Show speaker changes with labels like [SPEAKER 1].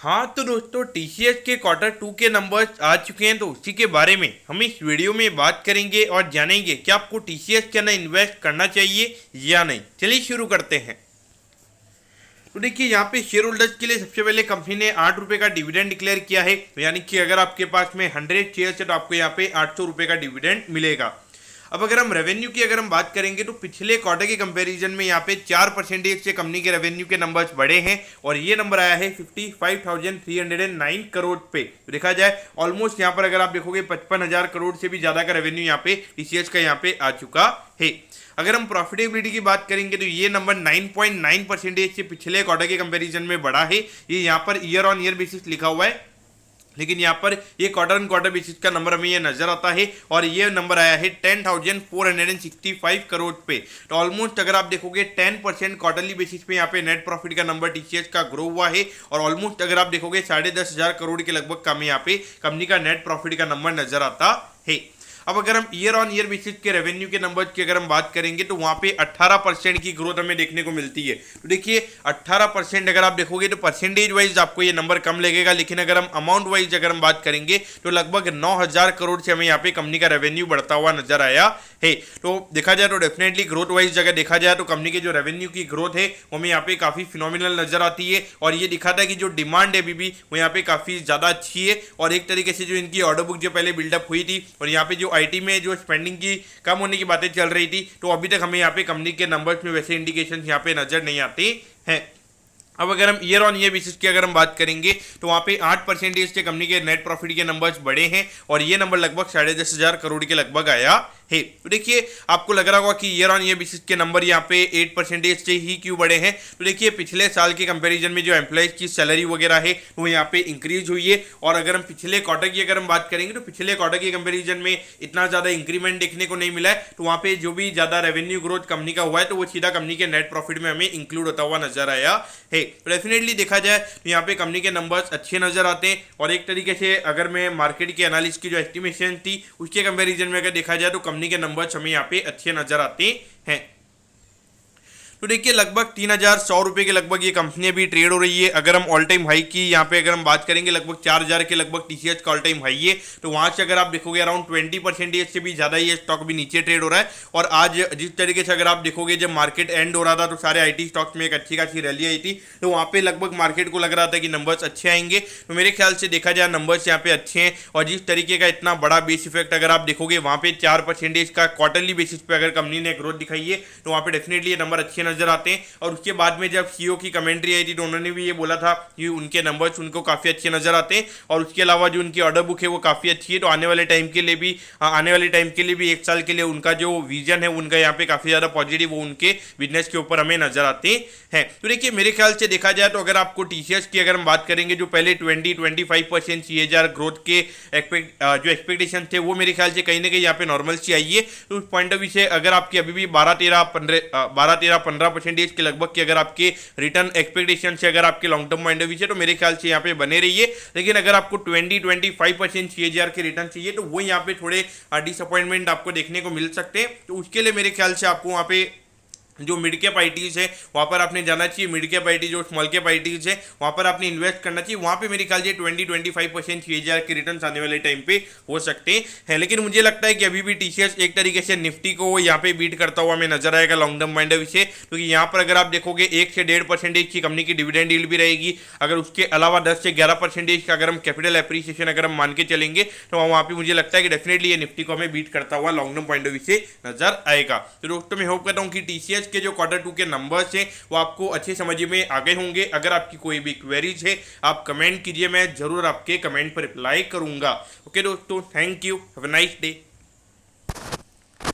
[SPEAKER 1] हाँ तो दोस्तों टीसीएस के क्वार्टर 2 के नंबर्स आ चुके हैं, तो उसी के बारे में हम इस वीडियो में बात करेंगे और जानेंगे कि आपको टीसीएस के अंदर इन्वेस्ट करना चाहिए या नहीं। चलिए शुरू करते हैं। तो देखिए यहाँ पे शेयर होल्डर्स के लिए सबसे पहले कंपनी ने 8 रुपये का डिविडेंड डिक्लेयर किया है। तो यानी कि अगर आपके पास में 100 शेयर्स है तो आपको यहाँ पे 800 रुपये का डिविडेंड मिलेगा। अब अगर हम रेवेन्यू की बात करेंगे तो पिछले क्वार्टर के कंपैरिजन में यहाँ पे 4% से कंपनी के रेवेन्यू के नंबर्स बढ़े हैं और ये नंबर आया है 55,309 करोड़ पे। तो देखा जाए ऑलमोस्ट यहाँ पर अगर आप देखोगे 55,000 करोड़ से भी ज़्यादा का रेवेन्यू यहाँ पे टीसीएस का यहाँ पे आ चुका है। अगर हम प्रॉफिटेबिलिटी की बात करेंगे तो ये नंबर 9.9% से पिछले क्वार्टर के कंपैरिजन में बढ़ा है। ये यहाँ per year on year basis लिखा हुआ है, लेकिन यहाँ पर ये क्वार्टर ऑन क्वार्टर बेसिस का नंबर हमें ये नजर आता है और ये नंबर आया है 10,465 करोड़ पे। तो ऑलमोस्ट अगर आप देखोगे 10% क्वार्टरली बेसिस पे यहाँ पे नेट प्रॉफिट का नंबर टीसीएस का ग्रो हुआ है और ऑलमोस्ट अगर आप देखोगे 10,500 करोड़ के लगभग कम यहाँ पे कंपनी का नेट प्रॉफिट का नंबर नजर आता है। अब अगर हम ईयर ऑन ईयर बेसिस के रेवेन्यू के नंबर्स की अगर हम बात करेंगे तो वहां पे 18% की ग्रोथ हमें देखने को मिलती है। तो देखिए 18% अगर आप देखोगे तो परसेंटेज वाइज आपको ये नंबर कम लगेगा, लेकिन अगर हम अमाउंट वाइज अगर हम बात करेंगे तो लगभग 9,000 करोड़ से हमें यहाँ पे कंपनी का रेवेन्यू बढ़ता हुआ नजर आया है। तो देखा जाए तो डेफिनेटली ग्रोथ वाइज अगर देखा जाए तो कंपनी के जो रेवेन्यू की ग्रोथ है वो हमें यहाँ पे काफी फिनोमिनल नजर आती है और ये दिखाता है कि जो डिमांड है अभी भी वो यहाँ पे काफी ज्यादा अच्छी है और एक तरीके से जो इनकी ऑर्डर बुक जो पहले बिल्डअप हुई थी और यहाँ पे जो आईटी में जो स्पेंडिंग की कम होने की बातें चल रही थी, तो अभी तक हमें यहाँ पे कंपनी के नंबर्स में वैसे इंडिकेशन यहाँ पे नजर नहीं आते हैं। अब अगर हम ईयर ऑन ईयर बेसिस की अगर हम बात करेंगे तो वहाँ पे 8% से कंपनी के नेट प्रॉफिट के नंबर्स बढ़े हैं और ये नंबर लगभग 10,500 करोड़ के लगभग आया है। तो देखिए आपको लग रहा होगा कि ईयर ऑन ईयर बेसिस के नंबर यहाँ पे 8% से ही क्यों बढ़े हैं। तो देखिए पिछले साल के कंपैरिजन में जो एम्प्लॉइज की सैलरी वगैरह है वो यहाँ पे इंक्रीज हुई है और अगर हम पिछले क्वार्टर की अगर हम बात करेंगे तो पिछले क्वार्टर के कंपैरिजन में इतना ज़्यादा इंक्रीमेंट देखने को नहीं मिला है। तो वहाँ पे जो भी ज़्यादा रेवेन्यू ग्रोथ कंपनी का हुआ है तो वो सीधा कंपनी के नेट प्रॉफिट में हमें इंक्लूड होता हुआ नजर आया है। तो डेफिनेटली देखा जाए तो यहाँ पे कंपनी के नंबर्स अच्छे नजर आते हैं और एक तरीके से अगर मैं मार्केट के एनालिस्ट की जो एस्टिमेशन थी उसके कंपैरिजन में अगर देखा जाए तो कंपनी के नंबर्स हमें यहाँ पे अच्छे नजर आते हैं। तो देखिए लगभग 3,100 रुपये के लगभग ये कंपनी अभी ट्रेड हो रही है। अगर हम ऑल टाइम हाई की यहाँ पे अगर हम बात करेंगे लगभग 4,000 के लगभग टीसीएस का ऑल टाइम हाई है, तो वहाँ से अगर आप देखोगे अराउंड 20% से भी ज़्यादा ये स्टॉक भी नीचे ट्रेड हो रहा है। और आज जिस तरीके से अगर आप देखोगे जब मार्केट एंड हो रहा था तो सारे आईटी स्टॉक्स में एक अच्छी खासी रैली आई थी, तो वहाँ पे लगभग मार्केट को लग रहा था कि नंबर्स अच्छे आएंगे। तो मेरे ख्याल से देखा जाए नंबर्स यहाँ पे अच्छे हैं और जिस तरीके का इतना बड़ा बेस इफेक्ट अगर आप देखोगे वहाँ पे 4% का क्वार्टरली बेसिस पे अगर कंपनी ने ग्रोथ दिखाई है तो वहाँ पे डेफिनेटली ये नंबर अच्छे नजर आते हैं। और उसके बाद में जब सीईओ की कमेंट्री आई थी तो उन्होंने भी ये बोला था कि उनके नंबर्स उनको काफ़ी अच्छे नजर आते हैं और उसके अलावा जो उनकी ऑर्डर बुक है वो काफ़ी अच्छी है। तो आने वाले टाइम के लिए भी 1 साल के लिए उनका जो विजन है उनका यहाँ पे काफ़ी ज़्यादा पॉजिटिव वो उनके बिजनेस के ऊपर हमें नजर आते हैं। तो देखिए मेरे ख्याल से देखा जाए तो अगर आपको टीसीएस की अगर हम बात करेंगे जो पहले 20-25% CAGR ग्रोथ के जो एक्सपेक्टेशन थे वो मेरे ख्याल से कहीं ना कहीं यहाँ पे नॉर्मल सी आई है। तो उस पॉइंट ऑफ व्यू से अगर आपकी अभी भी 12-13-15% के लगभग की अगर आपके रिटर्न एक्सपेक्टेशन से अगर आपके long term point of view से तो मेरे ख्याल से यहाँ पे बने रहिए। लेकिन अगर आपको 20-25% CAGR के रिटर्न चाहिए तो वो यहाँ पे थोड़े डिसअपॉइंटमेंट आपको देखने को मिल सकते हैं। तो उसके लिए मेरे ख्याल से आपको वहाँ पे जो मिड कैप आईटीज है वहाँ पर आपने जाना चाहिए। मिड कैप आईटी जो स्मॉल कैप आईटीज है वहाँ पर आपने इन्वेस्ट करना चाहिए। वहाँ पे मेरे ख्याल से 20-25% CAGR के रिटर्न्स आने वाले टाइम पे हो सकते हैं। लेकिन मुझे लगता है कि अभी भी टीसीएस एक तरीके से निफ्टी को यहाँ पे बीट करता हुआ हमें नजर आएगा long term point of view से, क्योंकि यहाँ पर अगर आप देखोगे 1 से 1.5% की कंपनी की डिविडेंड यील्ड भी रहेगी। अगर उसके अलावा 10 से 11% का अगर हम कैपिटल एप्रिसिएशन अगर हम मान के चलेंगे तो वहाँ पे मुझे लगता है कि डेफिनेटली ये निफ्टी को हमें बीट करता हुआ long term point of view से नजर आएगा। तो दोस्तों मैं होप करता हूँ कि टीसीएस के जो क्वार्टर 2 के नंबर्स हैं वो आपको अच्छे समझ में आ गए होंगे। अगर आपकी कोई भी क्वेरीज है आप कमेंट कीजिए, मैं जरूर आपके कमेंट पर रिप्लाई करूंगा। ओके दोस्तों, thank you, have a nice day.